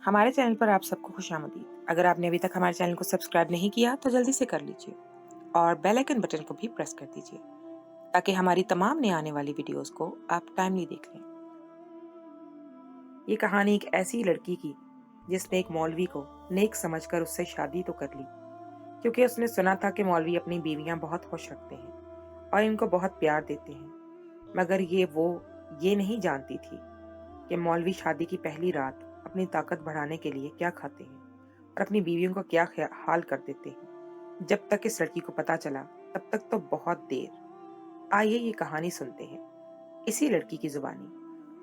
ہمارے چینل پر آپ سب کو خوش آمدید۔ اگر آپ نے ابھی تک ہمارے چینل کو سبسکرائب نہیں کیا تو جلدی سے کر لیجیے اور بیل آئیکن بٹن کو بھی پریس کر دیجیے تاکہ ہماری تمام نئے آنے والی ویڈیوز کو آپ ٹائملی دیکھ لیں۔ یہ کہانی ایک ایسی لڑکی کی جس نے ایک مولوی کو نیک سمجھ کر اس سے شادی تو کر لی، کیونکہ اس نے سنا تھا کہ مولوی اپنی بیویاں بہت خوش رکھتے ہیں اور ان کو بہت پیار دیتے ہیں، مگر وہ یہ نہیں جانتی تھی کہ مولوی شادی کی پہلی رات اپنی طاقت بڑھانے کے لیے کیا کھاتے ہیں اور اپنی بیویوں کا کیا حال کر دیتے ہیں۔ جب تک اس لڑکی کو پتا چلا تب تک تو بہت دیر۔ آئیے یہ کہانی سنتے ہیں اسی لڑکی کی زبانی۔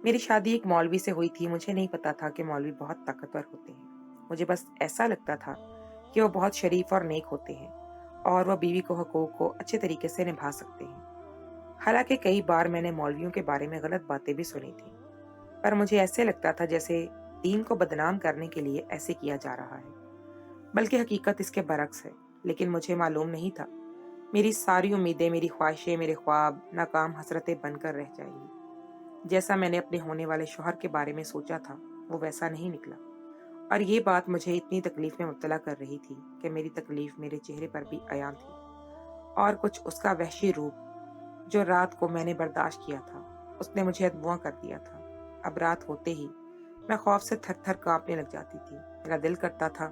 میری شادی ایک مولوی سے ہوئی تھی۔ مجھے نہیں پتا تھا کہ مولوی بہت طاقتور ہوتے ہیں، مجھے بس ایسا لگتا تھا کہ وہ بہت شریف اور نیک ہوتے ہیں اور وہ بیوی کو حقوق کو اچھے طریقے سے نبھا سکتے ہیں۔ حالانکہ کئی بار میں نے مولویوں کے بارے میں غلط باتیں بھی سنی تھی، پر مجھے ایسے لگتا تھا جیسے دین کو بدنام کرنے کے لیے ایسے کیا جا رہا ہے، بلکہ حقیقت اس کے برعکس ہے۔ لیکن مجھے معلوم نہیں تھا میری ساری امیدیں، میری خواہشیں، میرے خواب ناکام حسرتیں بن کر رہ جائیں گی۔ جیسا میں نے اپنے ہونے والے شوہر کے بارے میں سوچا تھا وہ ویسا نہیں نکلا، اور یہ بات مجھے اتنی تکلیف میں مبتلا کر رہی تھی کہ میری تکلیف میرے چہرے پر بھی عیاں تھی، اور کچھ اس کا وحشی روپ جو رات کو میں نے برداشت کیا تھا اس نے مجھے ادموا کر دیا تھا۔ اب رات ہوتے ہی میں خوف سے تھر تھر کانپنے لگ جاتی تھی۔ میرا دل کرتا تھا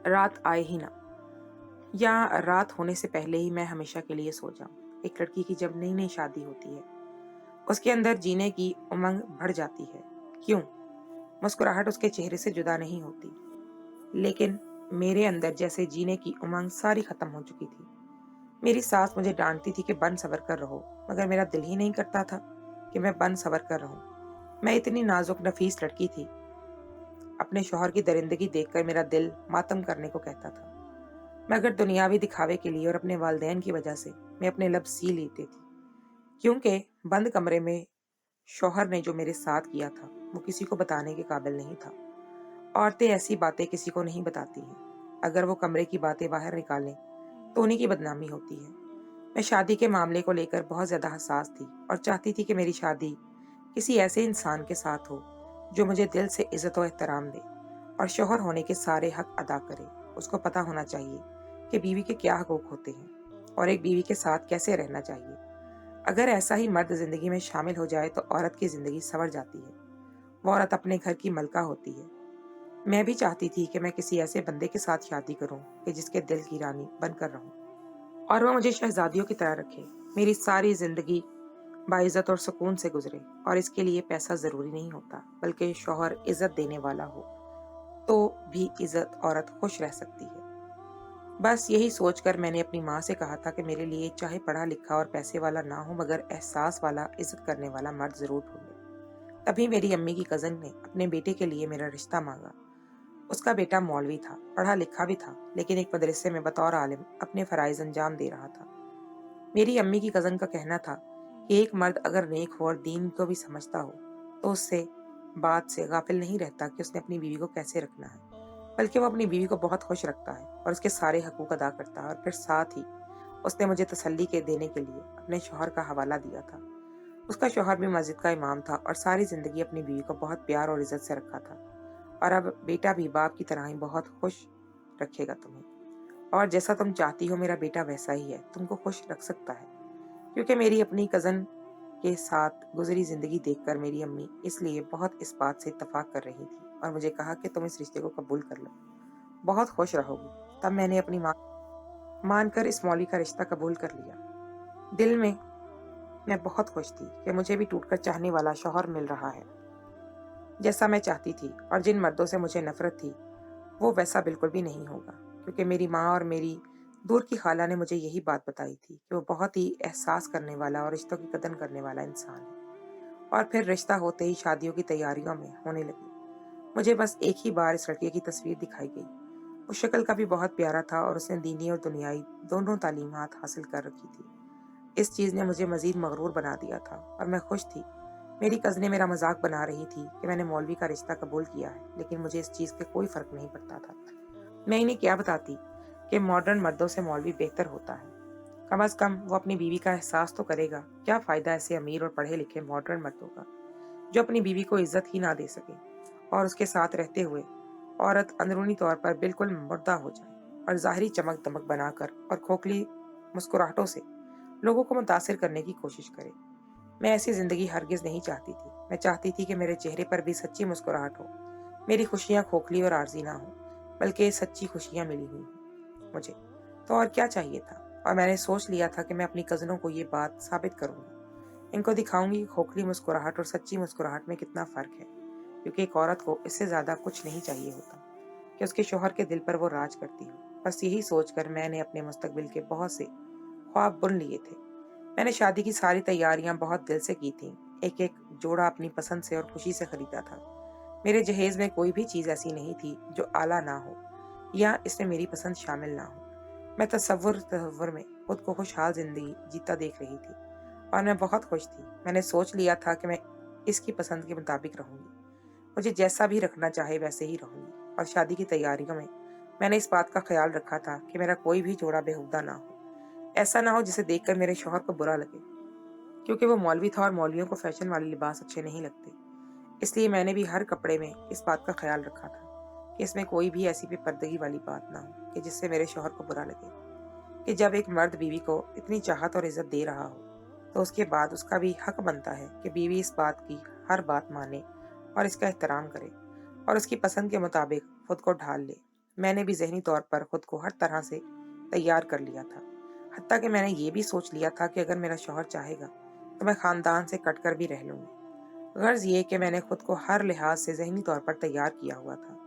رات آئے ہی نہ، یا رات ہونے سے پہلے ہی میں ہمیشہ کے لیے سو جاؤں۔ ایک لڑکی کی جب نئی نئی شادی ہوتی ہے اس کے اندر جینے کی امنگ بڑھ جاتی ہے، کیوں؟ مسکراہٹ اس کے چہرے سے جدا نہیں ہوتی، لیکن میرے اندر جیسے جینے کی امنگ ساری ختم ہو چکی تھی۔ میری ساس مجھے ڈانٹتی تھی کہ بن صبر کر رہو، مگر میرا دل ہی نہیں کرتا تھا کہ میں بن صبر کر رہوں۔ میں اتنی نازک نفیس لڑکی تھی، اپنے شوہر کی درندگی دیکھ کر میرا دل ماتم کرنے کو کہتا تھا، مگر دنیاوی دکھاوے کے لیے اور اپنے والدین کی وجہ سے میں اپنے لب سی لیتی تھی، کیونکہ بند کمرے میں شوہر نے جو میرے ساتھ کیا تھا وہ کسی کو بتانے کے قابل نہیں تھا۔ عورتیں ایسی باتیں کسی کو نہیں بتاتی ہیں، اگر وہ کمرے کی باتیں باہر نکالیں تو انہی کی بدنامی ہوتی ہے۔ میں شادی کے معاملے کو لے کر بہت زیادہ حساس تھی اور چاہتی تھی کہ میری شادی کسی ایسے انسان کے ساتھ ہو جو مجھے دل سے عزت و احترام دے اور شوہر ہونے کے سارے حق ادا کرے۔ اس کو پتا ہونا چاہیے کہ بیوی کے کیا حقوق ہوتے ہیں اور ایک بیوی کے ساتھ کیسے رہنا چاہیے۔ اگر ایسا ہی مرد زندگی میں شامل ہو جائے تو عورت کی زندگی سنور جاتی ہے، وہ عورت اپنے گھر کی ملکہ ہوتی ہے۔ میں بھی چاہتی تھی کہ میں کسی ایسے بندے کے ساتھ شادی کروں کہ جس کے دل کی رانی بن کر رہوں اور وہ مجھے شہزادیوں کی طرح رکھے، میری ساری زندگی باعزت اور سکون سے گزرے۔ اور اس کے لیے پیسہ ضروری نہیں ہوتا، بلکہ شوہر عزت دینے والا ہو تو بھی عزت عورت خوش رہ سکتی ہے۔ بس یہی سوچ کر میں نے اپنی ماں سے کہا تھا کہ میرے لیے چاہے پڑھا لکھا اور پیسے والا نہ ہو مگر احساس والا، عزت کرنے والا مرد ضرور ڈھونڈے۔ تبھی میری امی کی کزن نے اپنے بیٹے کے لیے میرا رشتہ مانگا۔ اس کا بیٹا مولوی تھا، پڑھا لکھا بھی تھا، لیکن ایک مدرسے میں بطور عالم اپنے فرائض انجام دے رہا تھا۔ میری امی کی کزن کا کہنا تھا کہ ایک مرد اگر نیک ہو اور دین کو بھی سمجھتا ہو تو اس سے بات سے غافل نہیں رہتا کہ اس نے اپنی بیوی کو کیسے رکھنا ہے، بلکہ وہ اپنی بیوی کو بہت خوش رکھتا ہے اور اس کے سارے حقوق ادا کرتا ہے۔ اور پھر ساتھ ہی اس نے مجھے تسلی دینے کے لیے اپنے شوہر کا حوالہ دیا تھا۔ اس کا شوہر بھی مسجد کا امام تھا اور ساری زندگی اپنی بیوی کو بہت پیار اور عزت سے رکھا تھا، اور اب بیٹا بھی باپ کی طرح ہی بہت خوش رکھے گا تمہیں، اور جیسا تم چاہتی ہو میرا بیٹا ویسا ہی ہے، تم کو خوش رکھ سکتا ہے۔ کیونکہ میری اپنی کزن کے ساتھ گزری زندگی دیکھ کر میری امی اس لیے بہت اس بات سے اتفاق کر رہی تھی اور مجھے کہا کہ تم اس رشتے کو قبول کر لو، بہت خوش رہو گی۔ تب میں نے اپنی ماں مان کر اس مولوی کا رشتہ قبول کر لیا۔ دل میں بہت خوش تھی کہ مجھے بھی ٹوٹ کر چاہنے والا شوہر مل رہا ہے جیسا میں چاہتی تھی، اور جن مردوں سے مجھے نفرت تھی وہ ویسا بالکل بھی نہیں ہوگا، کیونکہ میری ماں اور میری دور کی خالہ نے مجھے یہی بات بتائی تھی کہ وہ بہت ہی احساس کرنے والا اور رشتوں کی قدر کرنے والا انسان ہے۔ اور پھر رشتہ ہوتے ہی شادیوں کی تیاریوں میں ہونے لگی۔ مجھے بس ایک ہی بار اس لڑکے کی تصویر دکھائی گئی۔ وہ شکل کا بھی بہت پیارا تھا اور اس نے دینی اور دنیائی دونوں تعلیمات حاصل کر رکھی تھی۔ اس چیز نے مجھے مزید مغرور بنا دیا تھا اور میں خوش تھی۔ میری کزنیں میرا مذاق بنا رہی تھی کہ میں نے مولوی کا رشتہ قبول کیا ہے، لیکن مجھے اس چیز کے کوئی فرق نہیں پڑتا تھا۔ میں انہیں کیا بتاتی کہ ماڈرن مردوں سے مولوی بہتر ہوتا ہے، کم از کم وہ اپنی بیوی کا احساس تو کرے گا۔ کیا فائدہ ایسے امیر اور پڑھے لکھے ماڈرن مردوں کا جو اپنی بیوی کو عزت ہی نہ دے سکے اور اس کے ساتھ رہتے ہوئے औरत अंदरूनी तौर पर बिल्कुल मुर्दा हो जाए और ज़ाहिरी चमक दमक बनाकर और खोखली मुस्कुराहटों से लोगों को मुतासिर करने की कोशिश करे। मैं ऐसी ज़िंदगी हरगिज़ नहीं चाहती थी। मैं चाहती थी कि मेरे चेहरे पर भी सच्ची मुस्कुराहट हो, मेरी खुशियाँ खोखली और आर्ज़ी ना हो, बल्कि सच्ची खुशियाँ मिली हुई हों मुझे। तो और क्या चाहिए था? और मैंने सोच लिया था कि मैं अपनी कज़नों को ये बात साबित करूँगी। इनको दिखाऊँगी कि खोखली मुस्कुराहट और सच्ची मुस्कुराहट में कितना फ़र्क है, क्योंकि एक औरत को इससे ज़्यादा कुछ नहीं चाहिए होता कि उसके शौहर के दिल पर वो राज करती हो। बस यही सोचकर मैंने अपने मुस्तकबिल के बहुत से ख्वाब बुन लिए थे। मैंने शादी की सारी तैयारियां बहुत दिल से की थीं। एक-एक जोड़ा अपनी पसंद से और खुशी से खरीदा था। मेरे जहेज में कोई भी चीज़ ऐसी नहीं थी जो आला ना हो या इसमें मेरी पसंद शामिल ना हो। मैं तसव्वुर में खुद को खुशहाल ज़िंदगी जीता देख रही थी और मैं बहुत खुश थी। मैंने सोच लिया था कि मैं इसकी पसंद के मुताबिक रहूँगी। मुझे जैसा भी रखना चाहे वैसे ही रहूँगी। और शादी की तैयारियों में मैंने इस बात का ख़्याल रखा था कि मेरा कोई भी जोड़ा बेहुदा ना हो। ऐसा ना हो जिसे देखकर मेरे शौहर को बुरा लगे, क्योंकि वो मौलवी था और मौलवियों को फैशन वाले लिबास अच्छे नहीं लगते। इसलिए मैंने भी हर कपड़े में इस बात का ख्याल रखा था कि इसमें कोई भी ऐसी बेपर्दगी वाली बात ना हो कि जिससे मेरे शौहर को बुरा लगे। कि जब एक मर्द बीवी को इतनी चाहत और इज्जत दे रहा हो, तो उसके बाद उसका भी हक बनता है कि बीवी इस बात की हर बात माने और इसका एहतराम करे और उसकी पसंद के मुताबिक खुद को ढाल ले। मैंने भी ज़हनी तौर पर खुद को हर तरह से तैयार कर लिया था। हत्ता कि मैंने ये भी सोच लिया था कि अगर मेरा शौहर चाहेगा तो मैं ख़ानदान से कटकर भी रह लूँगी। गर्ज़ ये कि मैंने खुद को हर लिहाज से ज़हनी तौर पर तैयार किया हुआ था।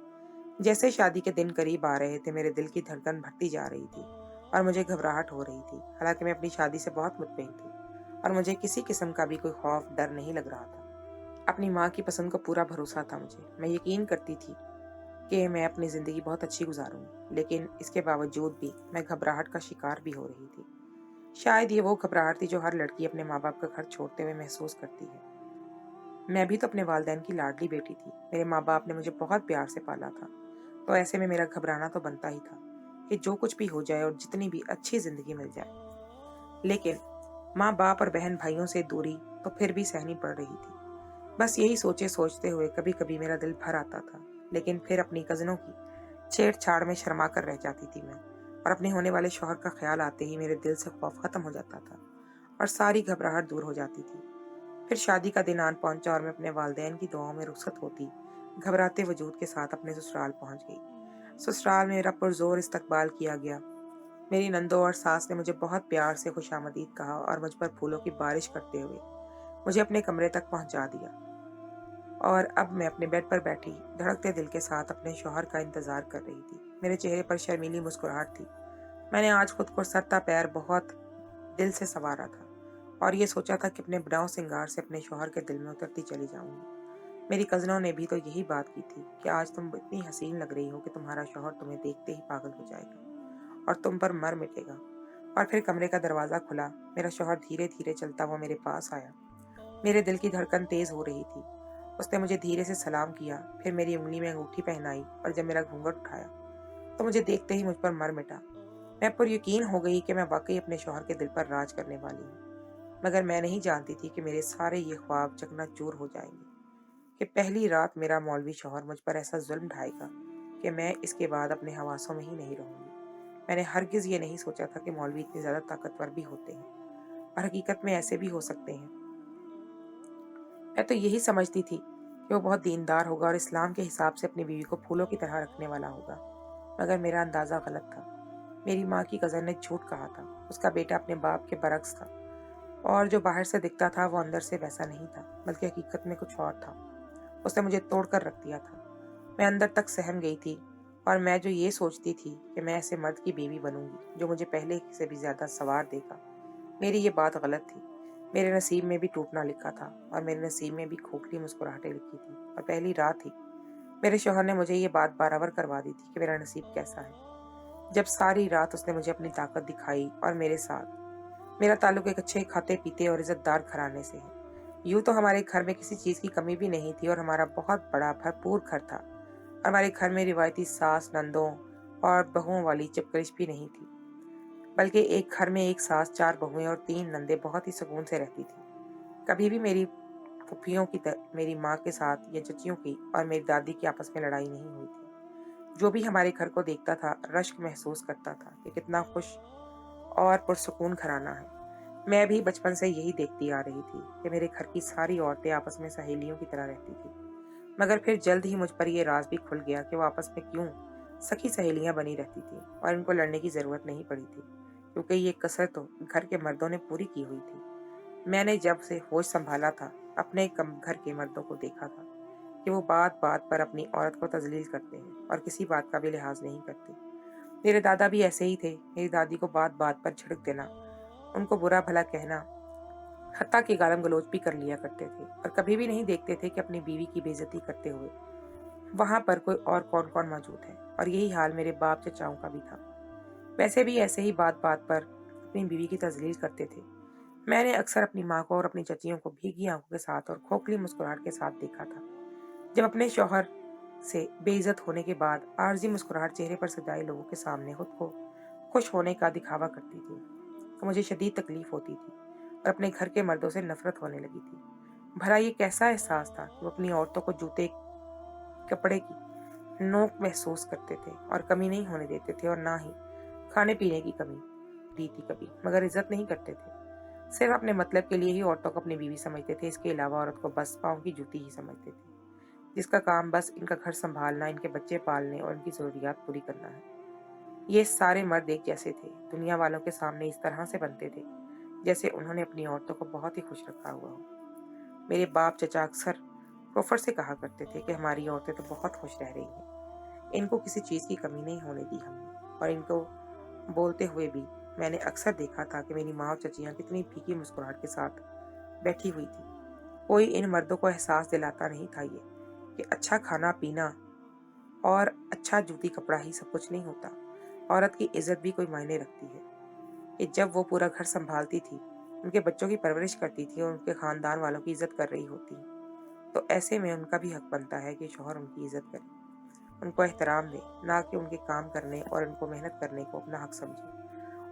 जैसे शादी के दिन करीब आ रहे थे, मेरे दिल की धड़कन बढ़ती जा रही थी और मुझे घबराहट हो रही थी। हालांकि मैं अपनी शादी से बहुत मुतमईन थी और मुझे किसी किस्म का भी कोई खौफ डर नहीं लग रहा था। अपनी माँ की पसंद को पूरा भरोसा था मुझे। मैं यकीन करती थी कि मैं अपनी ज़िंदगी बहुत अच्छी गुजारूंगी, लेकिन इसके बावजूद भी मैं घबराहट का शिकार भी हो रही थी। शायद ये वो घबराहट थी जो हर लड़की अपने माँ बाप का घर छोड़ते हुए महसूस करती है। मैं भी तो अपने वालिदैन की लाडली बेटी थी। मेरे माँ बाप ने मुझे बहुत प्यार से पाला था, तो ऐसे में मेरा घबराना तो बनता ही था कि जो कुछ भी हो जाए और जितनी भी अच्छी जिंदगी मिल जाए। लेकिन माँ बाप और बहन भाइयों से दूरी तो फिर भी सहनी पड़ रही थी। बस यही सोचे सोचते हुए कभी कभी मेरा दिल भर आता था, लेकिन फिर अपनी कजनों की छेड़छाड़ में शर्मा कर रह जाती थी मैं। और अपने होने वाले शौहर का ख्याल आते ही मेरे दिल से खौफ खत्म हो जाता था और सारी घबराहट दूर हो जाती थी। फिर शादी का दिन आन पहुंचा और मैं अपने वालिदैन की दुआओं में रुखसत होती घबराते वजूद के साथ अपने ससुराल पहुंच गई। ससुराल में मेरा पुरजोर इस्तकबाल किया गया। मेरी नंदों और सास ने मुझे बहुत प्यार से खुशामदीद कहा और मुझ पर फूलों की बारिश करते हुए मुझे अपने कमरे तक पहुंचा दिया। और अब मैं अपने बेड पर बैठी धड़कते दिल के साथ अपने शौहर का इंतजार कर रही थी। मेरे चेहरे पर शर्मीली मुस्कुराहट थी। मैंने आज खुद को सत्ता पैर बहुत दिल से संवारा था और ये सोचा था कि अपने बनाव सिंगार से अपने शौहर के दिल में उतरती चली जाऊंगी। मेरी कजनों ने भी तो यही बात की थी कि आज तुम इतनी हसीन लग रही हो कि तुम्हारा शौहर तुम्हें देखते ही पागल हो जाएगा और तुम पर मर मिटेगा। और फिर कमरे का दरवाजा खुला। मेरा शौहर धीरे धीरे चलता हुआ मेरे पास आया। मेरे दिल की धड़कन तेज हो रही थी। उसने मुझे धीरे से सलाम किया, फिर मेरी उंगली में अंगूठी पहनाई और जब मेरा घूंघट उठाया तो मुझे देखते ही मुझ पर मर मिटा। मैं पर यकीन हो गई कि मैं वाकई अपने शौहर के दिल पर राज करने वाली हूँ। मगर मैं नहीं जानती थी कि मेरे सारे ये ख्वाब चकनाचूर हो जाएंगे, कि पहली रात मेरा मौलवी शौहर मुझ पर ऐसा जुल्म ढाएगा कि मैं इसके बाद अपने हवासों में ही नहीं रहूंगी। मैंने हरगिज ये नहीं सोचा था कि मौलवी इतने ज्यादा ताकतवर भी होते हैं और हकीकत में ऐसे भी हो सकते हैं। मैं तो यही समझती थी कि वो बहुत दीनदार होगा और इस्लाम के हिसाब से अपनी बीवी को फूलों की तरह रखने वाला होगा, मगर मेरा अंदाजा गलत था। मेरी माँ की कज़न ने झूठ कहा था। उसका बेटा अपने बाप के बरक्स था और जो बाहर से दिखता था वो अंदर से वैसा नहीं था, बल्कि हकीकत में कुछ और था। उसने मुझे तोड़ कर रख दिया था। मैं अंदर तक सहम गई थी और मैं जो ये सोचती थी कि मैं ऐसे मर्द की बीवी बनूंगी जो मुझे पहले से भी ज्यादा सवार देगा, मेरी ये बात गलत थी। मेरे नसीब में भी टूटना लिखा था और मेरे नसीब में भी खोखली मुस्कुराहटें लिखी थी। और पहली रात ही मेरे शौहर ने मुझे ये बात बराबर करवा दी थी कि मेरा नसीब कैसा है। जब सारी रात उसने मुझे अपनी ताकत दिखाई और मेरे साथ मेरा ताल्लुक एक अच्छे खाते पीते और इज्जतदार घराने से है। यूं तो हमारे घर में किसी चीज की कमी भी नहीं थी और हमारा बहुत बड़ा भरपूर घर था। हमारे घर में रिवायती सास नंदों और बहुओं वाली चपकलिश भी नहीं थी, बल्कि एक घर में एक सास, चार बहुएं और तीन नंदे बहुत ही सुकून से रहती थी। कभी भी मेरी फुफ्फियों की मेरी माँ के साथ या चचियों की और मेरी दादी की आपस में लड़ाई नहीं हुई थी। जो भी हमारे घर को देखता था रश्क महसूस करता था कि कितना खुश और पुरसुकून घराना है। मैं भी बचपन से यही देखती आ रही थी कि मेरे घर की सारी औरतें आपस में सहेलियों की तरह रहती थी। मगर फिर जल्द ही मुझ पर ये राज भी खुल गया कि वो आपस में क्यों सखी सहेलियां बनी रहती थी और इनको लड़ने की जरूरत नहीं पड़ी थी, क्योंकि ये कसर तो घर के मर्दों ने पूरी की हुई थी। मैंने जब से होश संभाला था, अपने कम घर के मर्दों को देखा था कि वो बात बात पर अपनी औरत को तजलील करते हैं और किसी बात का भी लिहाज नहीं करते। मेरे दादा भी ऐसे ही थे। मेरी दादी को बात बात पर झिड़क देना, उनको बुरा भला कहना, हत्ता कि गालम गलौज भी कर लिया करते थे और कभी भी नहीं देखते थे कि अपनी बीवी की बेइज्जती करते हुए वहां पर कोई और कौन कौन मौजूद है। और यही हाल मेरे बाप चचाओं का भी था। वैसे भी ऐसे ही बात बात पर अपनी बीवी की तजलील करते थे। मैंने अक्सर अपनी माँ को और अपनी चचियों को भीगी आंखों के साथ और खोखली मुस्कुराहट के साथ देखा था, जब अपने शौहर से बेइज्जत होने के बाद आरजी मुस्कुराहट चेहरे पर सजाए लोगों के सामने खुद को खुश होने का दिखावा करती थी, तो मुझे शदीद तकलीफ होती थी और अपने घर के मर्दों से नफरत होने लगी थी। भला ये कैसा एहसास था कि वो अपनी औरतों को जूते कपड़े की नोक महसूस करते थे और कमी नहीं होने देते थे, और ना ही खाने पीने की कमी दी थी कभी, मगर इज्जत नहीं करते थे। सिर्फ अपने मतलब के लिए ही औरतों को अपनी बीवी समझते थे। इसके अलावा औरत को बस पाँव की जूती ही समझते थे, जिसका काम बस इनका घर संभालना, इनके बच्चे पालने और इनकी जरूरियात पूरी करना है। ये सारे मर्द एक जैसे थे, दुनिया वालों के सामने इस तरह से बनते थे जैसे उन्होंने अपनी औरतों को बहुत ही खुश रखा हुआ हो। मेरे बाप चचा अक्सर फुफर से कहा करते थे कि हमारी औरतें तो बहुत खुश रह रही हैं, इनको किसी चीज की कमी नहीं होने दी हमने। और इनको बोलते हुए भी मैंने अक्सर देखा था कि मेरी माँ और चचियाँ कितनी फीकी मुस्कुराहट के साथ बैठी हुई थी। कोई इन मर्दों को एहसास दिलाता नहीं था ये कि अच्छा खाना पीना और अच्छा जूती कपड़ा ही सब कुछ नहीं होता। औरत की इज्जत भी कोई मायने रखती है कि जब वो पूरा घर संभालती थी, उनके बच्चों की परवरिश करती थी और उनके खानदान वालों की इज्जत कर रही होती, तो ऐसे में उनका भी हक बनता है कि शौहर उनकी इज्जत करे, उनको एहतराम दे, ना कि उनके काम करने और उनको मेहनत करने को अपना हक समझे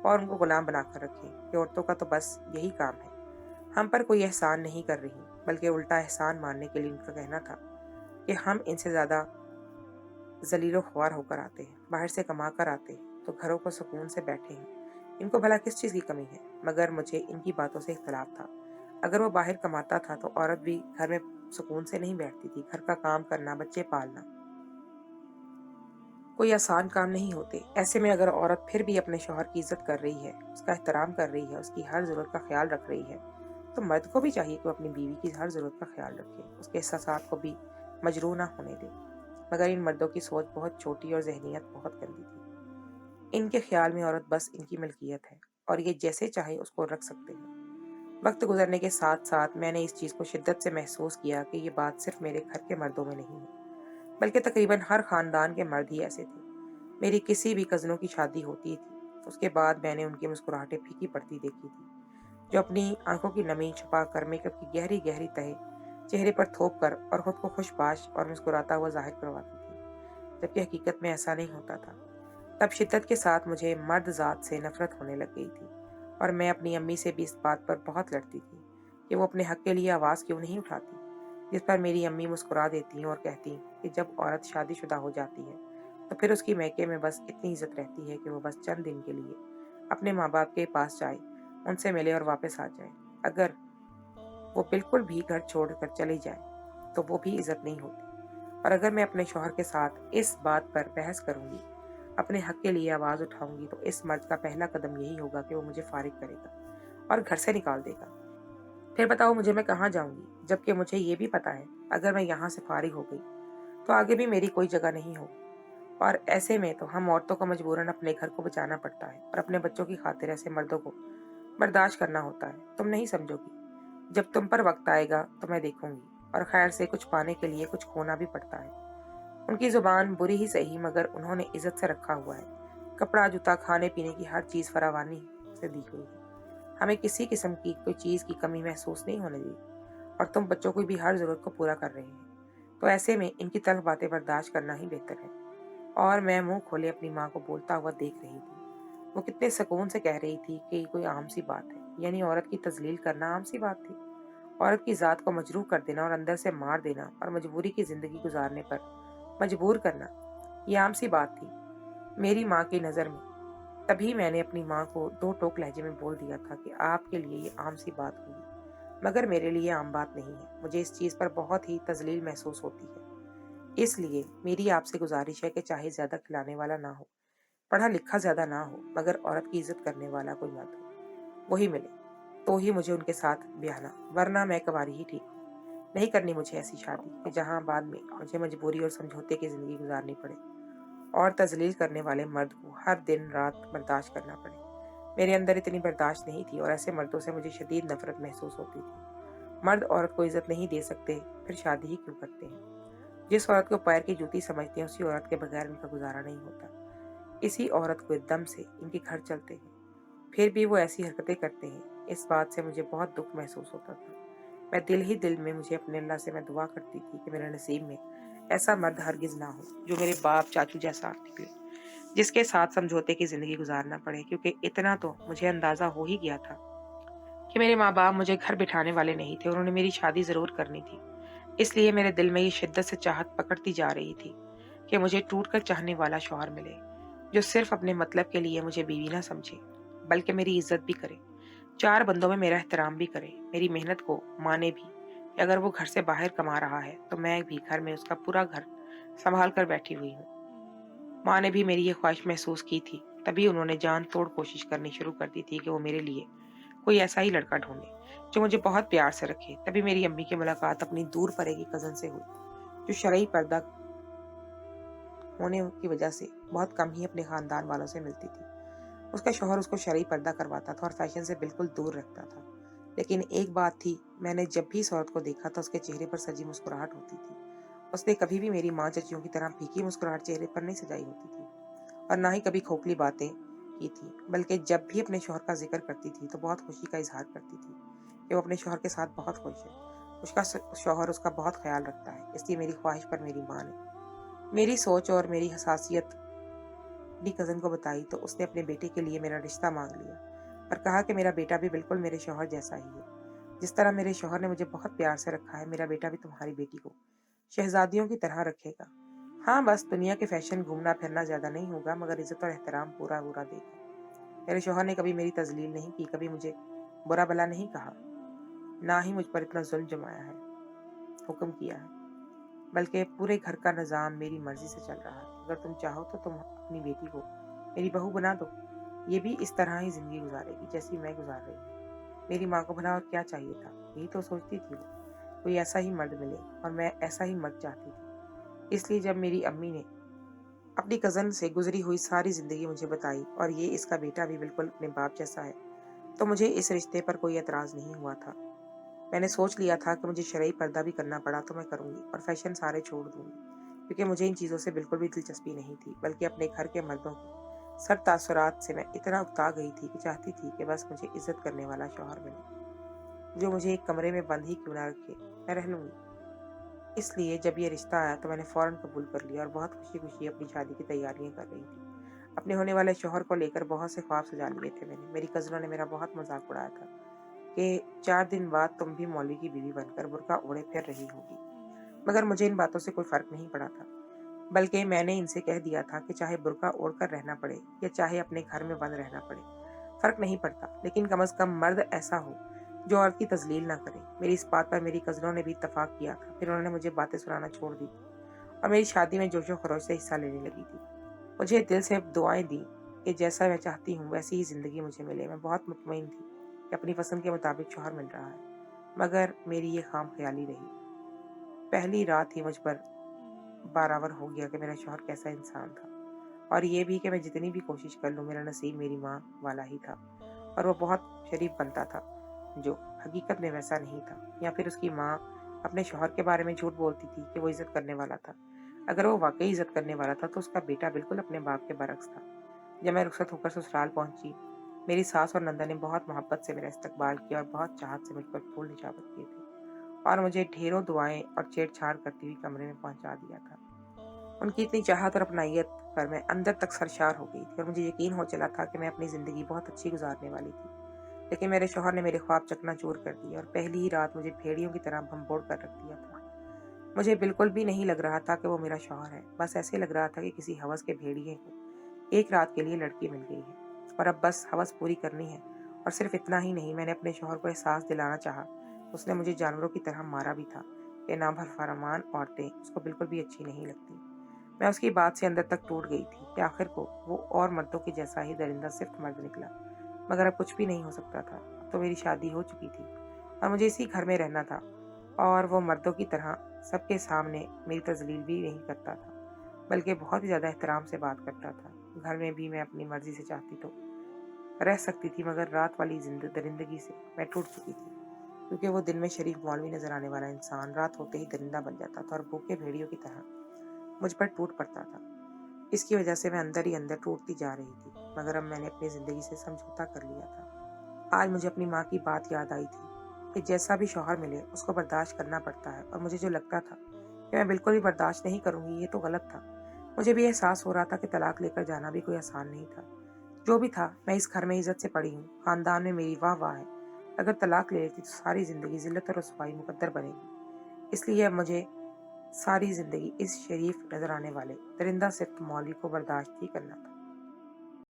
और उनको गुलाम बनाकर रखे कि औरतों का तो बस यही काम है, हम पर कोई एहसान नहीं कर रही। बल्कि उल्टा एहसान मानने के लिए उनका कहना था कि हम इनसे ज्यादा जलीलो ख्वार होकर आते हैं, बाहर से कमा कर आते हैं तो घरों को सुकून से बैठे हैं, इनको भला किस चीज़ की कमी है। मगर मुझे इनकी बातों से इख्तलाफ था। अगर वो बाहर कमाता था तो औरत भी घर में सुकून से नहीं बैठती थी। घर का काम करना, बच्चे पालना कोई आसान काम नहीं होते। ऐसे में अगर औरत फिर भी अपने शौहर की इज्जत कर रही है, उसका एहतराम कर रही है, उसकी हर जरूरत का ख्याल रख रही है, तो मर्द को भी चाहिए कि वो अपनी बीवी की हर जरूरत का ख्याल रखे, उसके एहसासात को भी मजरूह ना होने दे। मगर इन मर्दों की सोच बहुत छोटी और जहनीत बहुत गंदी थी। इनके ख्याल में औरत बस इनकी मलकियत है और ये जैसे चाहे उसको रख सकते हैं। वक्त गुजरने के साथ साथ मैंने इस चीज़ को शिद्दत से महसूस किया कि ये बात सिर्फ मेरे घर के मर्दों में नहीं है, बल्कि तकरीबन हर खानदान के मर्द ही ऐसे थे। मेरी किसी भी कज़नों की शादी होती थी, उसके बाद मैंने उनकी मुस्कुराहटें फीकी पड़ती देखी थी, जो अपनी आंखों की नमी छुपा कर मेकअप की गहरी गहरी तह चेहरे पर थोप कर और खुद को खुशबाश और मुस्कुराता हुआ जाहिर करवाती थी, जबकि हकीकत में ऐसा नहीं होता था। तब शिद्दत के साथ मुझे मर्द ज़ात से नफरत होने लग गई थी और मैं अपनी अम्मी से भी इस बात पर बहुत लड़ती थी कि वो अपने हक के लिए आवाज़ क्यों नहीं उठाती। जिस पर मेरी अम्मी मुस्कुरा देती और कहती कि जब औरत शादीशुदा हो जाती है तो फिर उसकी मैके में बस इतनी इज्जत रहती है कि वो बस चंद दिन के लिए अपने माँ बाप के पास जाए, उनसे मिले और वापस आ जाए। अगर वो बिल्कुल भी घर छोड़कर चली जाए तो वो भी इज्जत नहीं होती। और अगर मैं अपने शौहर के साथ इस बात पर बहस करूंगी, अपने हक के लिए आवाज उठाऊंगी, तो इस मर्द का पहला कदम यही होगा कि वो मुझे फारिग करेगा और घर से निकाल देगा। फिर बताओ मुझे मैं कहाँ जाऊंगी, जबकि मुझे ये भी पता है अगर मैं यहाँ से फारिग हो गई तो आगे भी मेरी कोई जगह नहीं होगी। और ऐसे में तो हम औरतों को मजबूरन अपने घर को बचाना पड़ता है और अपने बच्चों की खातिर ऐसे मर्दों को बर्दाश्त करना होता है। तुम नहीं समझोगी, जब तुम पर वक्त आएगा तो मैं देखूंगी। और खैर से कुछ पाने के लिए कुछ खोना भी पड़ता है। उनकी जुबान बुरी ही सही, मगर उन्होंने इज्जत से रखा हुआ है। कपड़ा जूता खाने पीने की हर चीज फरावानी से दी हुई है। हमें किसी किस्म की कोई चीज की कमी महसूस नहीं होने दी और तुम बच्चों की भी हर जरूरत को पूरा कर रहे हैं। तो ऐसे में इनकी तल्ख बातें बर्दाश्त करना ही बेहतर है। और मैं मुंह खोले अपनी माँ को बोलता हुआ देख रही थी। वो कितने सुकून से कह रही थी कि ये कोई आम सी बात है, यानी औरत की तजलील करना आम सी बात थी। औरत की जात को मजरूह कर देना और अंदर से मार देना और मजबूरी की जिंदगी गुजारने पर मजबूर करना, ये आम सी बात थी मेरी माँ की नज़र में। तभी मैंने अपनी माँ को दो टोक लहजे में बोल दिया था कि आपके लिए ये आम सी बात होगी, मगर मेरे लिए आम बात नहीं है। मुझे इस चीज़ पर बहुत ही तजलील महसूस होती है। इसलिए मेरी आपसे गुजारिश है कि चाहे ज़्यादा खिलाने वाला ना हो, पढ़ा लिखा ज़्यादा ना हो, मगर औरत की इज्जत करने वाला कोई मर्द हो, वही मिले तो ही मुझे उनके साथ ब्याहना, वरना मैं कुंवारी ही ठीक हूँ। नहीं करनी मुझे ऐसी शादी कि जहाँ बाद में मुझे मजबूरी और समझौते की ज़िंदगी गुजारनी पड़े और तजलील करने वाले मर्द को हर दिन रात बर्दाश्त करना पड़े। मेरे अंदर इतनी बर्दाश्त नहीं थी और ऐसे मर्दों से मुझे शदीद नफरत महसूस होती थी। मर्द औरत को इज्जत नहीं दे सकते, फिर शादी ही क्यों करते हैं? जिस औरत को पैर की जूती समझते हैं, उसी औरत के बगैर इनका गुजारा नहीं होता। इसी औरत को दम से इनके घर चलते हैं, फिर भी वो ऐसी हरकतें करते हैं। इस बात से मुझे बहुत दुख महसूस होता था। मैं दिल ही दिल में मुझे अपने अल्लाह से मैं दुआ करती थी कि मेरे नसीब में ऐसा मर्द हरगिज ना हो जो मेरे बाप चाचू जैसा निकले, जिसके साथ समझौते की जिंदगी गुजारना पड़े। क्योंकि इतना तो मुझे अंदाजा हो ही गया था कि मेरे माँ बाप मुझे घर बिठाने वाले नहीं थे, उन्होंने मेरी शादी जरूर करनी थी। इसलिए मेरे दिल में ये शिद्दत से चाहत पकड़ती जा रही थी कि मुझे टूटकर चाहने वाला शौहर मिले, जो सिर्फ अपने मतलब के लिए मुझे बीवी ना समझे, बल्कि मेरी इज्जत भी करे, चार बंदों में मेरा एहतराम भी करे, मेरी मेहनत को माने भी कि अगर वो घर से बाहर कमा रहा है तो मैं भी घर में उसका पूरा घर संभाल कर बैठी हुई हूँ। माँ ने भी मेरी ये ख्वाहिश महसूस की थी, तभी उन्होंने जान तोड़ कोशिश करनी शुरू कर दी थी कि वो मेरे लिए कोई ऐसा ही लड़का ढूंढे जो मुझे बहुत प्यार से रखे। तभी मेरी अम्मी की मुलाकात अपनी दूर पड़ेगी कजन से हुई, जो शरई पर्दा होने की वजह से बहुत कम ही अपने खानदान वालों से मिलती थी। उसका शौहर उसको शरई पर्दा करवाता था और फैशन से बिल्कुल दूर रखता था। लेकिन एक बात थी, मैंने जब भी इस औरत को देखा था उसके चेहरे पर सजी मुस्कुराहट होती थी। उसने कभी भी मेरी माँ चाचियों की तरह फीकी मुस्कुराहट चेहरे पर नहीं सजाई होती थी और ना ही कभी खोखली बातें की थी, बल्कि जब भी अपने शौहर का जिक्र करती थी तो बहुत खुशी का इजहार करती थी कि वो अपने शौहर के साथ बहुत खुश है। उसका शौहर उसका बहुत ख्याल रखता है। इसलिए मेरी ख्वाहिश पर मेरी माँ ने मेरी सोच और मेरी हसासियत अपनी कज़न को बताई तो उसने अपने बेटे के लिए मेरा रिश्ता मांग लिया और कहा कि मेरा बेटा भी बिल्कुल मेरे शौहर जैसा ही है। जिस तरह मेरे शौहर ने मुझे बहुत प्यार से रखा है, मेरा बेटा भी तुम्हारी बेटी को शहजादियों की तरह रखेगा। हाँ, बस दुनिया के फैशन घूमना फिरना ज्यादा नहीं होगा, मगर इज्जत और एहतराम पूरा पूरा देगा। मेरे शौहर ने कभी मेरी तजलील नहीं की, कभी मुझे बुरा भला नहीं कहा, ना ही मुझ पर इतना जुल्म जमाया है, हुक्म किया है, बल्कि पूरे घर का निज़ाम मेरी मर्जी से चल रहा है। अगर तुम चाहो तो तुम अपनी बेटी को मेरी बहू बना दो, ये भी इस तरह ही जिंदगी गुजारेगी जैसी मैं गुजार रही हूँ। मेरी माँ को भला और क्या चाहिए था, यही तो सोचती थी वो, कोई ऐसा ही मर्द मिले, और मैं ऐसा ही मर्द चाहती थी। इसलिए जब मेरी अम्मी ने अपनी कज़न से गुजरी हुई सारी जिंदगी मुझे बताई और ये इसका बेटा भी बिल्कुल अपने बाप जैसा है, तो मुझे इस रिश्ते पर कोई एतराज़ नहीं हुआ था। मैंने सोच लिया था कि मुझे शरई पर्दा भी करना पड़ा तो मैं करूंगी और फैशन सारे छोड़ दूंगी, क्योंकि मुझे इन चीज़ों से बिल्कुल भी दिलचस्पी नहीं थी, बल्कि अपने घर के मर्दों की सर तासुरात से मैं इतना उकता गई थी कि चाहती थी कि बस मुझे इज्जत करने वाला शौहर मिले, जो मुझे एक कमरे में बंद ही क्यों ना रखे, मैं रह लूंगी। इसलिए जब ये रिश्ता आया तो मैंने फौरन कबूल कर लिया और बहुत खुशी खुशी अपनी शादी की तैयारियां कर रही थी। अपने होने वाले शौहर को लेकर बहुत से ख्वाब सजा लिए थे मैंने। मेरी कज़नों ने मेरा बहुत मजाक उड़ाया था कि 4 दिन बाद तुम भी मौलवी की बीवी बनकर बुर्का ओढ़े फिर रही होगी, मगर मुझे इन बातों से कोई फर्क नहीं पड़ा था। बल्कि मैंने इनसे कह दिया था कि चाहे बुर्का ओढ़ कर रहना पड़े या चाहे अपने घर में बंद रहना पड़े, फर्क नहीं पड़ता, लेकिन कम से कम मर्द ऐसा हो जो औरत की तजलील ना करे। मेरी इस बात पर मेरी कज़नों ने भी इत्तफाक किया था। फिर उन्होंने मुझे बातें सुनाना छोड़ दी और मेरी शादी में जोशो खरोश से हिस्सा लेने लगी थी। मुझे दिल से दुआएं दी कि जैसा मैं चाहती हूँ वैसी ही जिंदगी मुझे मिले। मैं बहुत मुतमईन थी कि अपनी पसंद के मुताबिक शौहर मिल रहा है, मगर मेरी ये खाम ख्याली रही। पहली रात ही मुझ पर बारावर हो गया कि मेरा शौहर कैसा इंसान था, और ये भी कि मैं जितनी भी कोशिश कर लूँ मेरा नसीब मेरी माँ वाला ही था, और वो बहुत शरीफ बनता था, जो हकीकत में वैसा नहीं था। या फिर उसकी माँ अपने शौहर के बारे में झूठ बोलती थी कि वो इज्जत करने वाला था। अगर वो वाकई इज्जत करने वाला था तो उसका बेटा बिल्कुल अपने बाप के बरक्स था। जब मैं रुखसत होकर ससुराल पहुंची, मेरी सास और नंदा ने बहुत मोहब्बत से मेरा इस्तकबाल किया और बहुत चाहत से मुझ पर फूल निशावत किए थे और मुझे ढेरों दुआएं और छेड़छाड़ करती हुई कमरे में पहुंचा दिया था। उनकी इतनी चाहत और अपनाइत पर मैं अंदर तक सरशार हो गई थी और मुझे यकीन हो चला था कि मैं अपनी जिंदगी बहुत अच्छी गुजारने वाली थी। लेकिन मेरे शौहर ने मेरे ख्वाब चकनाचूर कर दिए और पहली ही रात मुझे भेड़ियों की तरह भंबोड़ कर रख दिया था। मुझे बिल्कुल भी नहीं लग रहा था कि वो मेरा शौहर है। बस ऐसे लग रहा था कि किसी हवस के भेड़िए को एक रात के लिए लड़की मिल गई है और अब बस हवस पूरी करनी है। और सिर्फ इतना ही नहीं, मैंने अपने शौहर को एहसास दिलाना चाहा। उसने मुझे जानवरों की तरह मारा भी था। ये नाफरमान औरतें उसको बिल्कुल भी अच्छी नहीं लगती। मैं उसकी बात से अंदर तक टूट गई थी कि आखिर को वो और मर्दों के जैसा ही दरिंदा सिर्फ मर्द निकला। मगर अब कुछ भी नहीं हो सकता था। अब तो मेरी शादी हो चुकी थी और मुझे इसी घर में रहना था। और वो मर्दों की तरह सबके सामने मेरी तजलील भी नहीं करता था, बल्कि बहुत ही ज़्यादा एहतराम से बात करता था। घर में भी मैं अपनी मर्जी से चाहती तो रह सकती थी, मगर रात वाली दरिंदगी से मैं टूट चुकी थी। क्योंकि वो दिन में शरीफ मौलवी नजर आने वाला इंसान रात होते ही दरिंदा बन जाता था और भूखे भेड़ियों की तरह मुझ पर टूट पड़ता था। इसकी वजह से मैं अंदर ही अंदर टूटती जा रही थी। मगर अब मैंने अपनी जिंदगी से समझौता कर लिया था। आज मुझे अपनी माँ की बात याद आई थी कि जैसा भी शौहर मिले उसको बर्दाश्त करना पड़ता है, और मुझे जो लगता था कि मैं बिल्कुल भी बर्दाश्त नहीं करूंगी, ये तो गलत था। मुझे भी एहसास हो रहा था कि तलाक लेकर जाना भी कोई आसान नहीं था। जो भी था, मैं इस घर में इज्जत से पड़ी हूँ, खानदान में मेरी वाह वाह है। अगर तलाक ले लेती तो सारी जिंदगी जिल्लत और रुसवाई मुकद्दर बनेगी। इसलिए अब मुझे सारी जिंदगी इस शरीफ नजर आने वाले दरिंदा सिर्फ मौलवी को बर्दाश्त ही करना था।